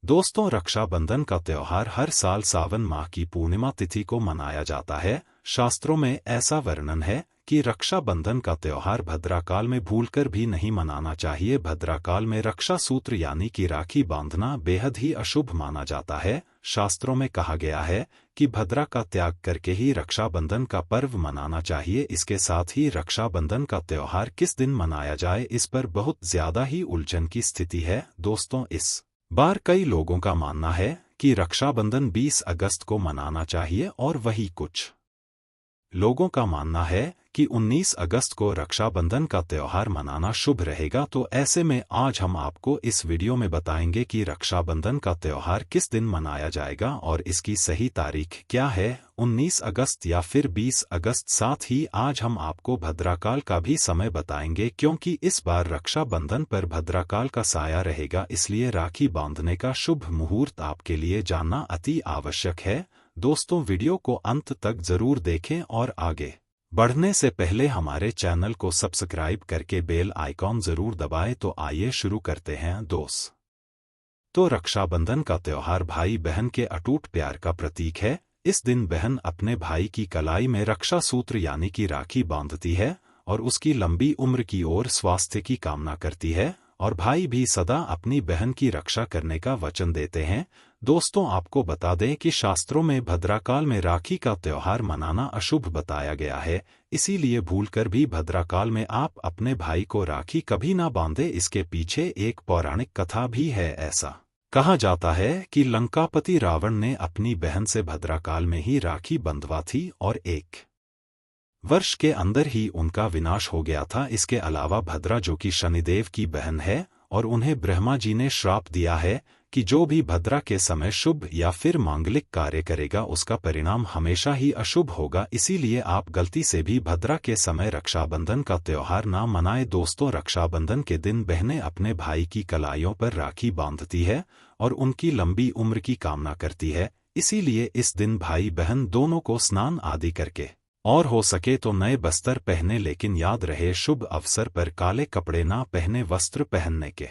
दोस्तों, रक्षाबंधन का त्योहार हर साल सावन माह की पूर्णिमा तिथि को मनाया जाता है। शास्त्रों में ऐसा वर्णन है कि रक्षाबंधन का त्योहार भद्राकाल में भूलकर भी नहीं मनाना चाहिए। भद्राकाल में रक्षा सूत्र यानी कि राखी बांधना बेहद ही अशुभ माना जाता है। शास्त्रों में कहा गया है कि भद्रा का त्याग करके ही रक्षाबंधन का पर्व मनाना चाहिए। इसके साथ ही रक्षाबंधन का त्योहार किस दिन मनाया जाए, इस पर बहुत ज्यादा ही उलझन की स्थिति है। दोस्तों, इस बार कई लोगों का मानना है कि रक्षाबंधन 20 अगस्त को मनाना चाहिए और वही कुछ लोगों का मानना है कि 19 अगस्त को रक्षाबंधन का त्योहार मनाना शुभ रहेगा। तो ऐसे में आज हम आपको इस वीडियो में बताएंगे कि रक्षाबंधन का त्योहार किस दिन मनाया जाएगा और इसकी सही तारीख क्या है, 19 अगस्त या फिर 20 अगस्त। साथ ही आज हम आपको भद्राकाल का भी समय बताएंगे, क्योंकि इस बार रक्षाबंधन पर भद्राकाल का साया रहेगा, इसलिए राखी बांधने का शुभ मुहूर्त आपके लिए जानना अति आवश्यक है। दोस्तों, वीडियो को अंत तक जरूर देखें और आगे बढ़ने से पहले हमारे चैनल को सब्सक्राइब करके बेल आइकॉन जरूर दबाएं। तो आइए शुरू करते हैं दोस्त। तो रक्षाबंधन का त्योहार भाई बहन के अटूट प्यार का प्रतीक है। इस दिन बहन अपने भाई की कलाई में रक्षा सूत्र यानी कि राखी बांधती है और उसकी लंबी उम्र की ओर स्वास्थ्य की कामना करती है, और भाई भी सदा अपनी बहन की रक्षा करने का वचन देते हैं। दोस्तों, आपको बता दें कि शास्त्रों में भद्राकाल में राखी का त्योहार मनाना अशुभ बताया गया है, इसीलिए भूलकर भी भद्राकाल में आप अपने भाई को राखी कभी ना बांधे। इसके पीछे एक पौराणिक कथा भी है। ऐसा कहा जाता है कि लंकापति रावण ने अपनी बहन से भद्राकाल में ही राखी बंधवा थी और 1 वर्ष के अंदर ही उनका विनाश हो गया था। इसके अलावा भद्रा, जो कि शनिदेव की बहन है, और उन्हें ब्रह्मा जी ने श्राप दिया है कि जो भी भद्रा के समय शुभ या फिर मांगलिक कार्य करेगा उसका परिणाम हमेशा ही अशुभ होगा। इसीलिए आप गलती से भी भद्रा के समय रक्षाबंधन का त्योहार ना मनाएं। दोस्तों, रक्षाबंधन के दिन बहनें अपने भाई की कलाइयों पर राखी बांधती है और उनकी लंबी उम्र की कामना करती है। इसीलिए इस दिन भाई बहन दोनों को स्नान आदि करके और हो सके तो नए वस्त्र पहने, लेकिन याद रहे शुभ अवसर पर काले कपड़े ना पहने। वस्त्र पहनने के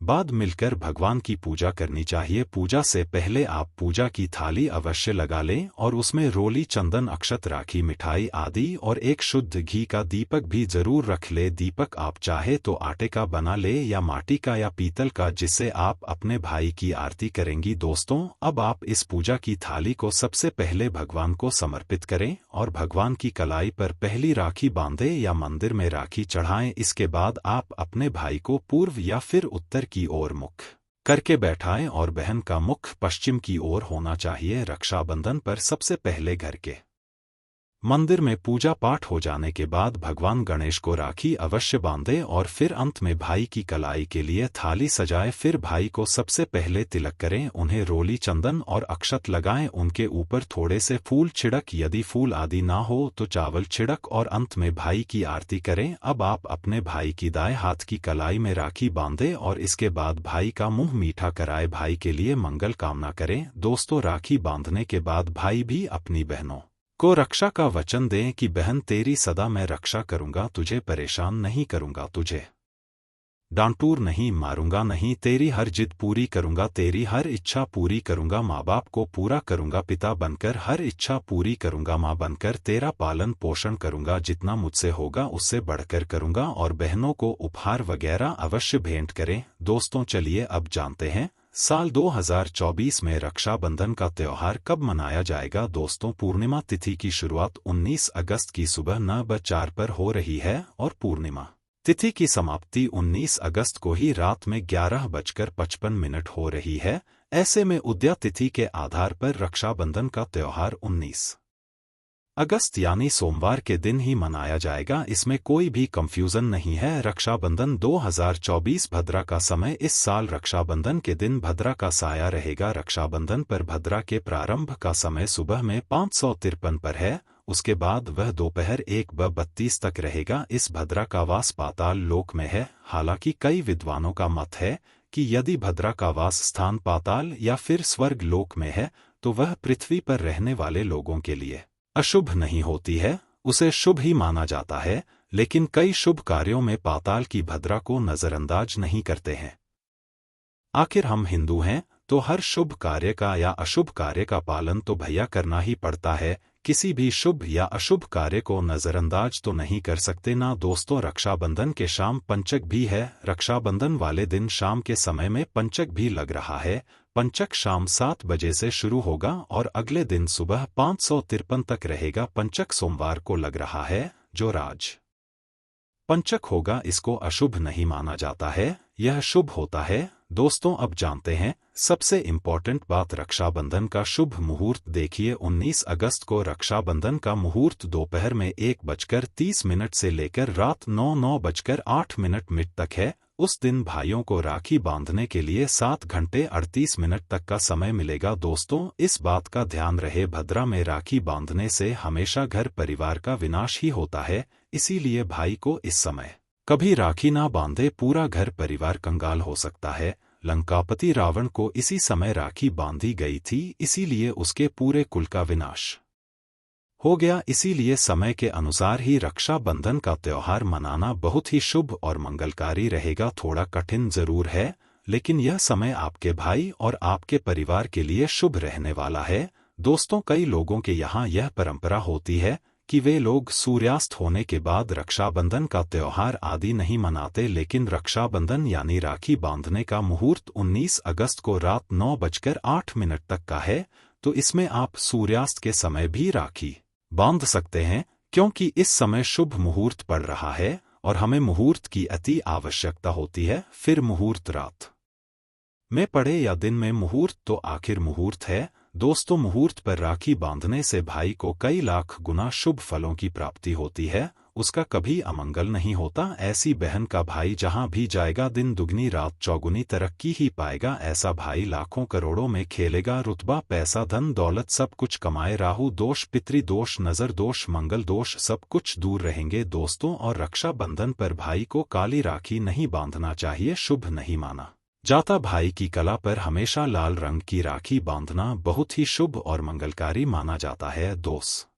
बाद मिलकर भगवान की पूजा करनी चाहिए। पूजा से पहले आप पूजा की थाली अवश्य लगा लें और उसमें रोली, चंदन, अक्षत, राखी, मिठाई आदि और एक शुद्ध घी का दीपक भी जरूर रख ले। दीपक आप चाहे तो आटे का बना ले या माटी का या पीतल का, जिससे आप अपने भाई की आरती करेंगी। दोस्तों, अब आप इस पूजा की थाली को सबसे पहले भगवान को समर्पित करें और भगवान की कलाई पर पहली राखी बांधें या मंदिर में राखी चढ़ाएं। इसके बाद आप अपने भाई को पूर्व या फिर उत्तर की ओर मुख करके बैठाएं और बहन का मुख पश्चिम की ओर होना चाहिए। रक्षाबंधन पर सबसे पहले घर के मंदिर में पूजा पाठ हो जाने के बाद भगवान गणेश को राखी अवश्य बांधें और फिर अंत में भाई की कलाई के लिए थाली सजाएं। फिर भाई को सबसे पहले तिलक करें, उन्हें रोली, चंदन और अक्षत लगाएं, उनके ऊपर थोड़े से फूल छिड़क, यदि फूल आदि ना हो तो चावल छिड़क, और अंत में भाई की आरती करें। अब आप अपने भाई की दाएं हाथ की कलाई में राखी बांधें और इसके बाद भाई का मुंह मीठा कराए, भाई के लिए मंगल कामना करें। दोस्तों, राखी बांधने के बाद भाई भी अपनी बहनों को रक्षा का वचन दें कि बहन तेरी सदा मैं रक्षा करूंगा, तुझे परेशान नहीं करूंगा, तुझे डांटूर नहीं, मारूंगा नहीं, तेरी हर जिद पूरी करूंगा, तेरी हर इच्छा पूरी करूंगा, माँ बाप को पूरा करूंगा, पिता बनकर हर इच्छा पूरी करूंगा, माँ बनकर तेरा पालन पोषण करूंगा, जितना मुझसे होगा उससे बढ़कर करूंगा, और बहनों को उपहार वगैरह अवश्य भेंट करें। दोस्तों, चलिए अब जानते हैं साल 2024 में रक्षाबंधन का त्योहार कब मनाया जाएगा। दोस्तों, पूर्णिमा तिथि की शुरुआत 19 अगस्त की सुबह 9:04 पर हो रही है और पूर्णिमा तिथि की समाप्ति 19 अगस्त को ही रात में 11:55 हो रही है। ऐसे में उदया तिथि के आधार पर रक्षाबंधन का त्योहार 19 अगस्त यानी सोमवार के दिन ही मनाया जाएगा। इसमें कोई भी कंफ्यूजन नहीं है। रक्षाबंधन 2024 भद्रा का समय इस साल रक्षाबंधन के दिन भद्रा का साया रहेगा। रक्षाबंधन पर भद्रा के प्रारंभ का समय सुबह में 553 पर है, उसके बाद वह दोपहर 1:32 तक रहेगा। इस भद्रा का वास पाताल लोक में है। हालांकि कई विद्वानों का मत है कि यदि भद्रा का वास स्थान पाताल या फिर स्वर्ग लोक में है तो वह पृथ्वी पर रहने वाले लोगों के लिए अशुभ नहीं होती है, उसे शुभ ही माना जाता है। लेकिन कई शुभ कार्यों में पाताल की भद्रा को नजरअंदाज नहीं करते हैं। आखिर हम हिंदू हैं, तो हर शुभ कार्य का या अशुभ कार्य का पालन तो भैया करना ही पड़ता है। किसी भी शुभ या अशुभ कार्य को नजरअंदाज तो नहीं कर सकते ना। दोस्तों, रक्षाबंधन के शाम पंचक भी है। रक्षाबंधन वाले दिन शाम के समय में पंचक भी लग रहा है। पंचक शाम 7 बजे से शुरू होगा और अगले दिन सुबह 553 तक रहेगा। पंचक सोमवार को लग रहा है। जो राज पंचक होगा इसको अशुभ नहीं माना जाता है, यह शुभ होता है। दोस्तों, अब जानते हैं सबसे इम्पोर्टेंट बात रक्षाबंधन का शुभ मुहूर्त। देखिए, 19 अगस्त को रक्षाबंधन का मुहूर्त दोपहर में 1:30 से लेकर रात 9:08 तक है। उस दिन भाइयों को राखी बांधने के लिए 7 घंटे 38 मिनट तक का समय मिलेगा। दोस्तों, इस बात का ध्यान रहे, भद्रा में राखी बांधने से हमेशा घर परिवार का विनाश ही होता है। इसीलिए भाई को इस समय कभी राखी ना बांधे, पूरा घर परिवार कंगाल हो सकता है। लंकापति रावण को इसी समय राखी बांधी गई थी, इसीलिए उसके पूरे कुल का विनाश हो गया। इसीलिए समय के अनुसार ही रक्षाबंधन का त्योहार मनाना बहुत ही शुभ और मंगलकारी रहेगा। थोड़ा कठिन जरूर है, लेकिन यह समय आपके भाई और आपके परिवार के लिए शुभ रहने वाला है। दोस्तों, कई लोगों के यहाँ यह परंपरा होती है कि वे लोग सूर्यास्त होने के बाद रक्षाबंधन का त्योहार आदि नहीं मनाते, लेकिन रक्षाबंधन यानी राखी बांधने का मुहूर्त 19 अगस्त को रात 9:08 तक का है। तो इसमें आप सूर्यास्त के समय भी राखी बांध सकते हैं, क्योंकि इस समय शुभ मुहूर्त पड़ रहा है और हमें मुहूर्त की अति आवश्यकता होती है। फिर मुहूर्त रात में पड़े या दिन में, मुहूर्त तो आखिर मुहूर्त है। दोस्तों, मुहूर्त पर राखी बांधने से भाई को कई लाख गुना शुभ फलों की प्राप्ति होती है, उसका कभी अमंगल नहीं होता। ऐसी बहन का भाई जहां भी जाएगा दिन दुगनी रात चौगुनी तरक्की ही पाएगा। ऐसा भाई लाखों करोड़ों में खेलेगा, रुतबा पैसा धन दौलत सब कुछ कमाए। राहु दोष, पितृ दोष, नजर दोष, मंगल दोष सब कुछ दूर रहेंगे। दोस्तों, और रक्षाबंधन पर भाई को काली राखी नहीं बांधना चाहिए, शुभ नहीं माना जाता। भाई की कला पर हमेशा लाल रंग की राखी बांधना बहुत ही शुभ और मंगलकारी माना जाता है। दोस्तों,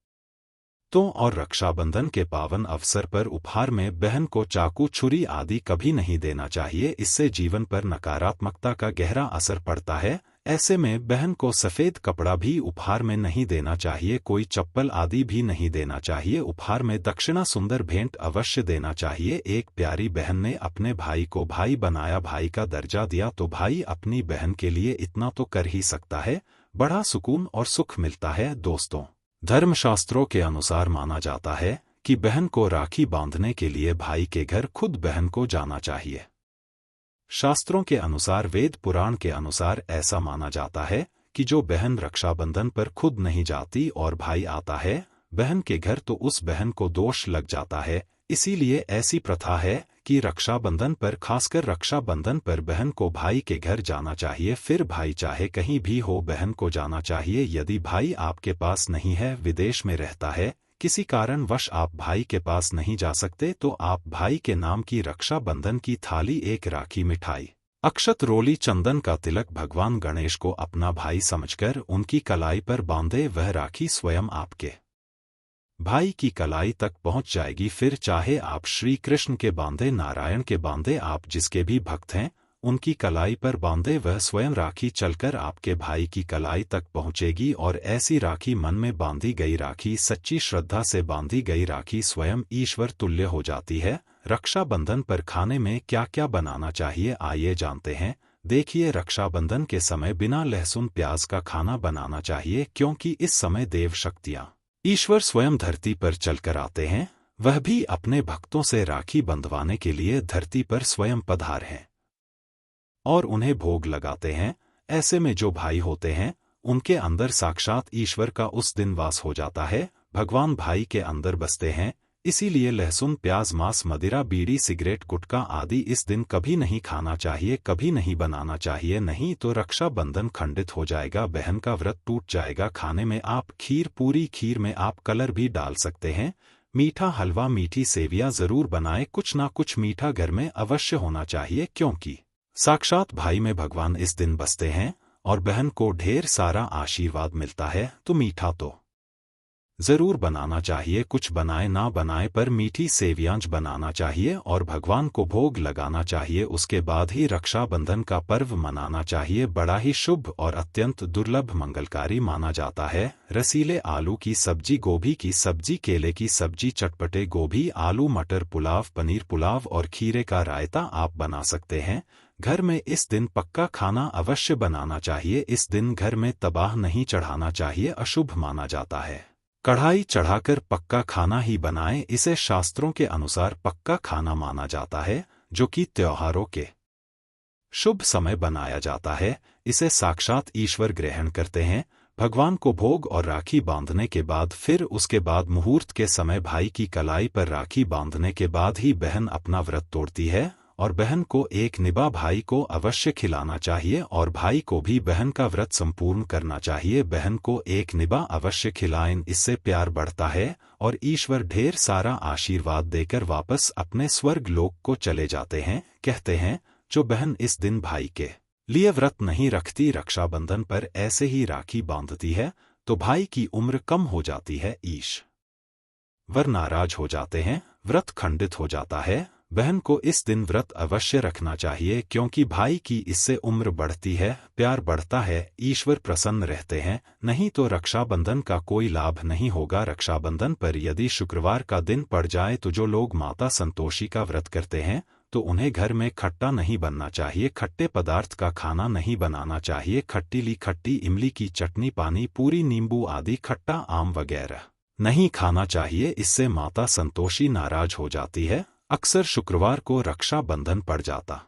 और रक्षाबंधन के पावन अवसर पर उपहार में बहन को चाकू छुरी आदि कभी नहीं देना चाहिए, इससे जीवन पर नकारात्मकता का गहरा असर पड़ता है। ऐसे में बहन को सफेद कपड़ा भी उपहार में नहीं देना चाहिए, कोई चप्पल आदि भी नहीं देना चाहिए। उपहार में दक्षिणा सुंदर भेंट अवश्य देना चाहिए। एक प्यारी बहन ने अपने भाई को भाई बनाया, भाई का दर्जा दिया, तो भाई अपनी बहन के लिए इतना तो कर ही सकता है, बड़ा सुकून और सुख मिलता है। दोस्तों, धर्मशास्त्रों के अनुसार माना जाता है कि बहन को राखी बांधने के लिए भाई के घर खुद बहन को जाना चाहिए। शास्त्रों के अनुसार, वेद पुराण के अनुसार ऐसा माना जाता है कि जो बहन रक्षाबंधन पर खुद नहीं जाती और भाई आता है बहन के घर, तो उस बहन को दोष लग जाता है। इसीलिए ऐसी प्रथा है कि रक्षाबंधन पर, खासकर रक्षाबंधन पर बहन को भाई के घर जाना चाहिए। फिर भाई चाहे कहीं भी हो, बहन को जाना चाहिए। यदि भाई आपके पास नहीं है, विदेश में रहता है, किसी कारणवश आप भाई के पास नहीं जा सकते, तो आप भाई के नाम की रक्षाबंधन की थाली, एक राखी, मिठाई, अक्षत, रोली, चंदन का तिलक भगवान गणेश को अपना भाई समझकर उनकी कलाई पर बांधे। वह राखी स्वयं आपके भाई की कलाई तक पहुंच जाएगी। फिर चाहे आप श्री कृष्ण के बांधे, नारायण के बांधे, आप जिसके भी भक्त हैं उनकी कलाई पर बांधे, वह स्वयं राखी चलकर आपके भाई की कलाई तक पहुंचेगी। और ऐसी राखी, मन में बांधी गई राखी, सच्ची श्रद्धा से बांधी गई राखी स्वयं ईश्वर तुल्य हो जाती है। रक्षाबंधन पर खाने में क्या क्या बनाना चाहिए, आइए जानते हैं। देखिए, रक्षाबंधन के समय बिना लहसुन प्याज का खाना बनाना चाहिए, क्योंकि इस समय देव शक्तियां, ईश्वर स्वयं धरती पर चलकर आते हैं। वह भी अपने भक्तों से राखी बंधवाने के लिए धरती पर स्वयं पधार हैं और उन्हें भोग लगाते हैं। ऐसे में जो भाई होते हैं उनके अंदर साक्षात ईश्वर का उस दिन वास हो जाता है, भगवान भाई के अंदर बसते हैं। इसीलिए लहसुन प्याज मांस मदिरा बीड़ी सिगरेट गुटखा आदि इस दिन कभी नहीं खाना चाहिए, कभी नहीं बनाना चाहिए, नहीं तो रक्षाबंधन खंडित हो जाएगा, बहन का व्रत टूट जाएगा। खाने में आप खीर, पूरी खीर में आप कलर भी डाल सकते हैं, मीठा हलवा, मीठी सेवियां जरूर बनाएं। कुछ ना कुछ मीठा घर में अवश्य होना चाहिए, क्योंकि साक्षात भाई में भगवान इस दिन बसते हैं और बहन को ढेर सारा आशीर्वाद मिलता है, तो मीठा तो जरूर बनाना चाहिए। कुछ बनाए ना बनाए पर मीठी सेवियां बनाना चाहिए और भगवान को भोग लगाना चाहिए। उसके बाद ही रक्षाबंधन का पर्व मनाना चाहिए। बड़ा ही शुभ और अत्यंत दुर्लभ मंगलकारी माना जाता है। रसीले आलू की सब्जी, गोभी की सब्जी, केले की सब्जी, चटपटे गोभी, आलू मटर पुलाव, पनीर पुलाव और खीरे का रायता आप बना सकते हैं। घर में इस दिन पक्का खाना अवश्य बनाना चाहिए। इस दिन घर में तबाह नहीं चढ़ाना चाहिए, अशुभ माना जाता है। कढ़ाई चढ़ाकर पक्का खाना ही बनाएं। इसे शास्त्रों के अनुसार पक्का खाना माना जाता है, जो कि त्योहारों के शुभ समय बनाया जाता है। इसे साक्षात ईश्वर ग्रहण करते हैं। भगवान को भोग और राखी बांधने के बाद फिर उसके बाद मुहूर्त के समय भाई की कलाई पर राखी बांधने के बाद ही बहन अपना व्रत तोड़ती है और बहन को एक निभा भाई को अवश्य खिलाना चाहिए और भाई को भी बहन का व्रत संपूर्ण करना चाहिए। बहन को एक निभा अवश्य खिलाएं, इससे प्यार बढ़ता है और ईश्वर ढेर सारा आशीर्वाद देकर वापस अपने स्वर्ग लोक को चले जाते हैं। कहते हैं जो बहन इस दिन भाई के लिए व्रत नहीं रखती, रक्षाबंधन पर ऐसे ही राखी बांधती है, तो भाई की उम्र कम हो जाती है, ईश्वर नाराज हो जाते हैं, व्रत खंडित हो जाता है। बहन को इस दिन व्रत अवश्य रखना चाहिए, क्योंकि भाई की इससे उम्र बढ़ती है, प्यार बढ़ता है, ईश्वर प्रसन्न रहते हैं। नहीं तो रक्षाबंधन का कोई लाभ नहीं होगा। रक्षाबंधन पर यदि शुक्रवार का दिन पड़ जाए तो जो लोग माता संतोषी का व्रत करते हैं तो उन्हें घर में खट्टा नहीं बनना चाहिए, खट्टे पदार्थ का खाना नहीं बनाना चाहिए। खट्टी इमली की चटनी, पानी पूरी, नींबू आदि खट्टा आम वगैरह नहीं खाना चाहिए, इससे माता संतोषी नाराज हो जाती है। अक्सर शुक्रवार को रक्षाबंधन पड़ जाता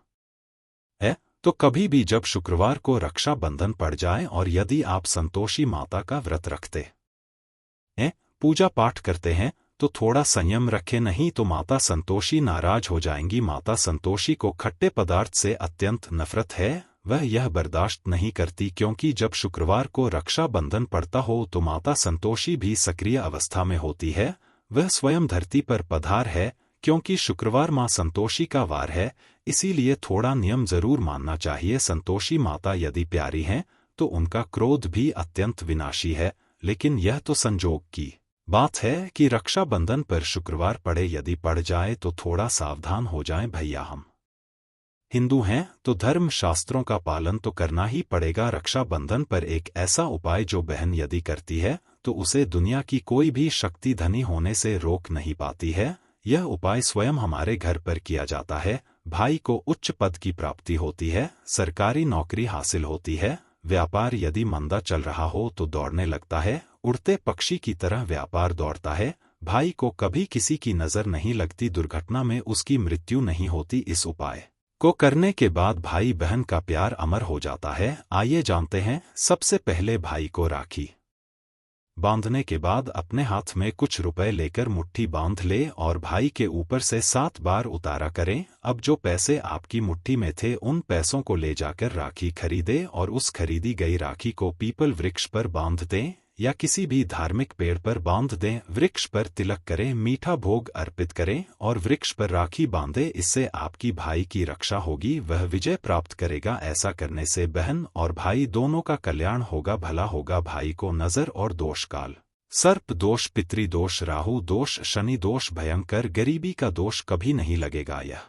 है, तो कभी भी जब शुक्रवार को रक्षाबंधन पड़ जाए और यदि आप संतोषी माता का व्रत रखते हैं, पूजा पाठ करते हैं, तो थोड़ा संयम रखें, नहीं तो माता संतोषी नाराज हो जाएंगी। माता संतोषी को खट्टे पदार्थ से अत्यंत नफरत है, वह यह बर्दाश्त नहीं करती, क्योंकि जब शुक्रवार को रक्षाबंधन पड़ता हो तो माता संतोषी भी सक्रिय अवस्था में होती है। वह स्वयं धरती पर पधार है, क्योंकि शुक्रवार मां संतोषी का वार है, इसीलिए थोड़ा नियम जरूर मानना चाहिए। संतोषी माता यदि प्यारी हैं तो उनका क्रोध भी अत्यंत विनाशी है, लेकिन यह तो संजोग की बात है कि रक्षाबंधन पर शुक्रवार पड़े। यदि पड़ जाए तो थोड़ा सावधान हो जाएं भैया। हम हिंदू हैं तो धर्म शास्त्रों का पालन तो करना ही पड़ेगा। रक्षाबंधन पर एक ऐसा उपाय जो बहन यदि करती है तो उसे दुनिया की कोई भी शक्ति धनी होने से रोक नहीं पाती है। यह उपाय स्वयं हमारे घर पर किया जाता है। भाई को उच्च पद की प्राप्ति होती है, सरकारी नौकरी हासिल होती है, व्यापार यदि मंदा चल रहा हो तो दौड़ने लगता है, उड़ते पक्षी की तरह व्यापार दौड़ता है। भाई को कभी किसी की नजर नहीं लगती, दुर्घटना में उसकी मृत्यु नहीं होती। इस उपाय को करने के बाद भाई बहन का प्यार अमर हो जाता है। आइए जानते हैं। सबसे पहले भाई को राखी बांधने के बाद अपने हाथ में कुछ रुपए लेकर मुट्ठी बांध ले और भाई के ऊपर से 7 बार उतारा करें। अब जो पैसे आपकी मुट्ठी में थे उन पैसों को ले जाकर राखी खरीदे और उस खरीदी गई राखी को पीपल वृक्ष पर बांध दें या किसी भी धार्मिक पेड़ पर बांध दें। वृक्ष पर तिलक करें, मीठा भोग अर्पित करें और वृक्ष पर राखी बांधे। इससे आपकी भाई की रक्षा होगी, वह विजय प्राप्त करेगा। ऐसा करने से बहन और भाई दोनों का कल्याण होगा, भला होगा। भाई को नजर और दोष, काल सर्प दोष, पितृ दोष, राहु दोष, शनि दोष, भयंकर गरीबी का दोष कभी नहीं लगेगा। यह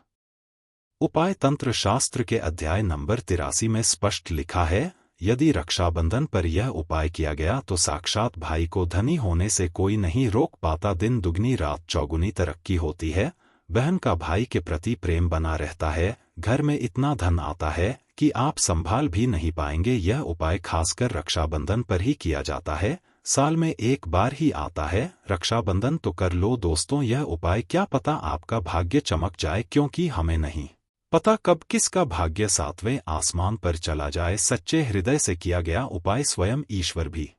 उपाय तंत्र शास्त्र के अध्याय नंबर 83 में स्पष्ट लिखा है। यदि रक्षाबंधन पर यह उपाय किया गया तो साक्षात भाई को धनी होने से कोई नहीं रोक पाता। दिन दुगनी रात चौगुनी तरक्की होती है। बहन का भाई के प्रति प्रेम बना रहता है। घर में इतना धन आता है कि आप संभाल भी नहीं पाएंगे। यह उपाय खासकर रक्षाबंधन पर ही किया जाता है, साल में एक बार ही आता है। रक्षाबंधन तो कर लो दोस्तों यह उपाय, क्या पता आपका भाग्य चमक जाए, क्योंकि हमें नहीं पता कब किसका भाग्य 7वें आसमान पर चला जाए। सच्चे हृदय से किया गया उपाय स्वयं ईश्वर भी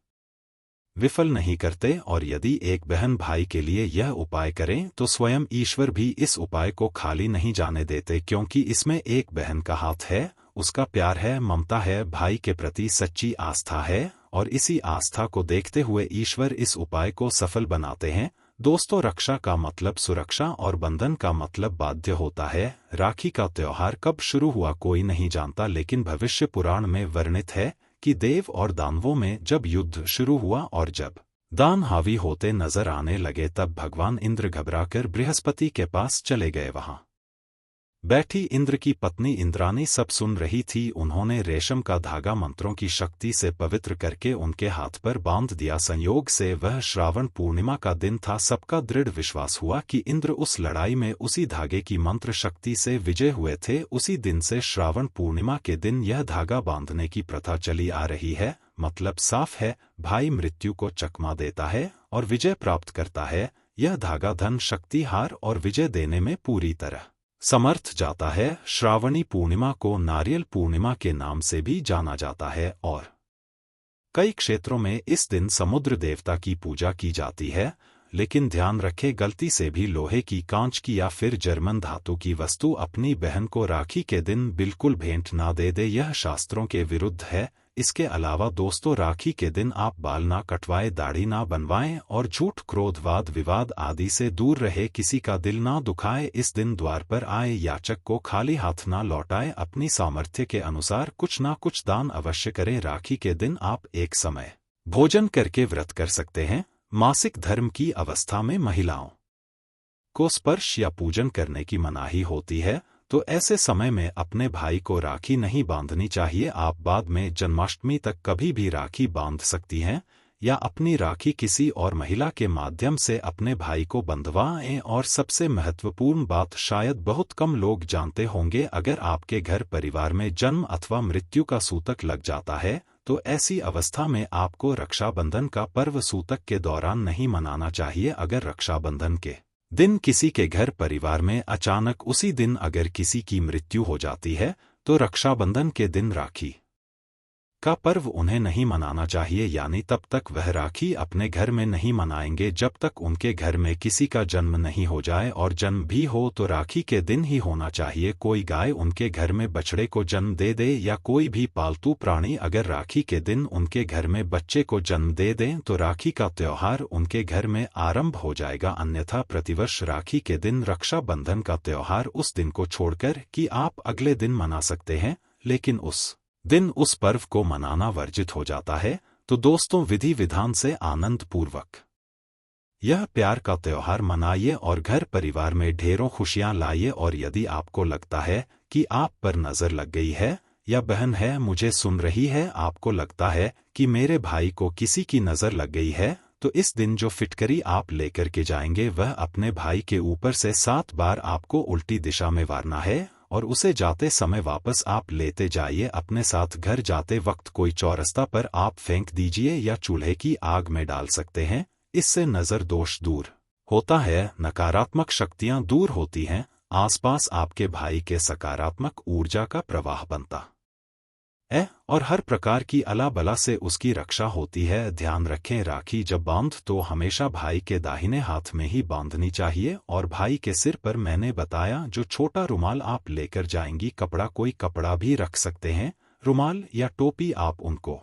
विफल नहीं करते, और यदि एक बहन भाई के लिए यह उपाय करें तो स्वयं ईश्वर भी इस उपाय को खाली नहीं जाने देते, क्योंकि इसमें एक बहन का हाथ है, उसका प्यार है, ममता है, भाई के प्रति सच्ची आस्था है, और इसी आस्था को देखते हुए ईश्वर इस उपाय को सफल बनाते हैं। दोस्तों, रक्षा का मतलब सुरक्षा और बंधन का मतलब बाध्य होता है। राखी का त्योहार कब शुरू हुआ कोई नहीं जानता, लेकिन भविष्य पुराण में वर्णित है कि देव और दानवों में जब युद्ध शुरू हुआ और जब दान हावी होते नजर आने लगे तब भगवान इंद्र घबराकर बृहस्पति के पास चले गए। वहां बैठी इंद्र की पत्नी इंद्राणी सब सुन रही थी। उन्होंने रेशम का धागा मंत्रों की शक्ति से पवित्र करके उनके हाथ पर बांध दिया। संयोग से वह श्रावण पूर्णिमा का दिन था। सबका दृढ़ विश्वास हुआ कि इंद्र उस लड़ाई में उसी धागे की मंत्र शक्ति से विजय हुए थे। उसी दिन से श्रावण पूर्णिमा के दिन यह धागा बांधने की प्रथा चली आ रही है। मतलब साफ है, भाई मृत्यु को चकमा देता है और विजय प्राप्त करता है। यह धागा धन, शक्ति, हार और विजय देने में पूरी तरह समर्थ जाता है। श्रावणी पूर्णिमा को नारियल पूर्णिमा के नाम से भी जाना जाता है और कई क्षेत्रों में इस दिन समुद्र देवता की पूजा की जाती है। लेकिन ध्यान रखें, गलती से भी लोहे की, कांच की या फिर जर्मन धातु की वस्तु अपनी बहन को राखी के दिन बिल्कुल भेंट ना दे दे। यह शास्त्रों के विरुद्ध है। इसके अलावा दोस्तों, राखी के दिन आप बाल ना कटवाएं, दाढ़ी ना बनवाएं और झूठ, क्रोध, वाद विवाद आदि से दूर रहे। किसी का दिल ना दुखाए। इस दिन द्वार पर आए याचक को खाली हाथ ना लौटाए। अपनी सामर्थ्य के अनुसार कुछ ना कुछ दान अवश्य करें। राखी के दिन आप एक समय भोजन करके व्रत कर सकते हैं। मासिक धर्म की अवस्था में महिलाओं को स्पर्श या पूजन करने की मनाही होती है, तो ऐसे समय में अपने भाई को राखी नहीं बांधनी चाहिए। आप बाद में जन्माष्टमी तक कभी भी राखी बांध सकती हैं या अपनी राखी किसी और महिला के माध्यम से अपने भाई को बंधवाएं। और सबसे महत्वपूर्ण बात शायद बहुत कम लोग जानते होंगे, अगर आपके घर परिवार में जन्म अथवा मृत्यु का सूतक लग जाता है तो ऐसी अवस्था में आपको रक्षाबंधन का पर्व सूतक के दौरान नहीं मनाना चाहिए। अगर रक्षाबंधन के दिन किसी के घर परिवार में अचानक उसी दिन अगर किसी की मृत्यु हो जाती है तो रक्षाबंधन के दिन राखी का पर्व उन्हें नहीं मनाना चाहिए। यानी तब तक वह राखी अपने घर में नहीं मनाएंगे जब तक उनके घर में किसी का जन्म नहीं हो जाए, और जन्म भी हो तो राखी के दिन ही होना चाहिए। कोई गाय उनके घर में बछड़े को जन्म दे दे या कोई भी पालतू प्राणी अगर राखी के दिन उनके घर में बच्चे को जन्म दे दें तो राखी का त्योहार उनके घर में आरंभ हो जाएगा। अन्यथा प्रतिवर्ष राखी के दिन रक्षाबंधन का त्योहार उस दिन को छोड़कर कि आप अगले दिन मना सकते हैं, लेकिन उस दिन उस पर्व को मनाना वर्जित हो जाता है। तो दोस्तों, विधि विधान से आनंद पूर्वक यह प्यार का त्योहार मनाइए और घर परिवार में ढेरों खुशियां लाइए। और यदि आपको लगता है कि आप पर नजर लग गई है या बहन है मुझे सुन रही है, आपको लगता है कि मेरे भाई को किसी की नजर लग गई है, तो इस दिन जो फिटकरी आप लेकर के जाएंगे वह अपने भाई के ऊपर से 7 बार आपको उल्टी दिशा में वारना है और उसे जाते समय वापस आप लेते जाइए। अपने साथ घर जाते वक्त कोई चौरस्ता पर आप फेंक दीजिए या चूल्हे की आग में डाल सकते हैं। इससे नजर दोष दूर होता है, नकारात्मक शक्तियां दूर होती हैं, आसपास आपके भाई के सकारात्मक ऊर्जा का प्रवाह बनता है और हर प्रकार की अला बला से उसकी रक्षा होती है। ध्यान रखें, राखी जब बांध तो हमेशा भाई के दाहिने हाथ में ही बांधनी चाहिए और भाई के सिर पर मैंने बताया जो छोटा रुमाल आप लेकर जाएंगी, कपड़ा कोई कपड़ा भी रख सकते हैं, रुमाल या टोपी आप उनको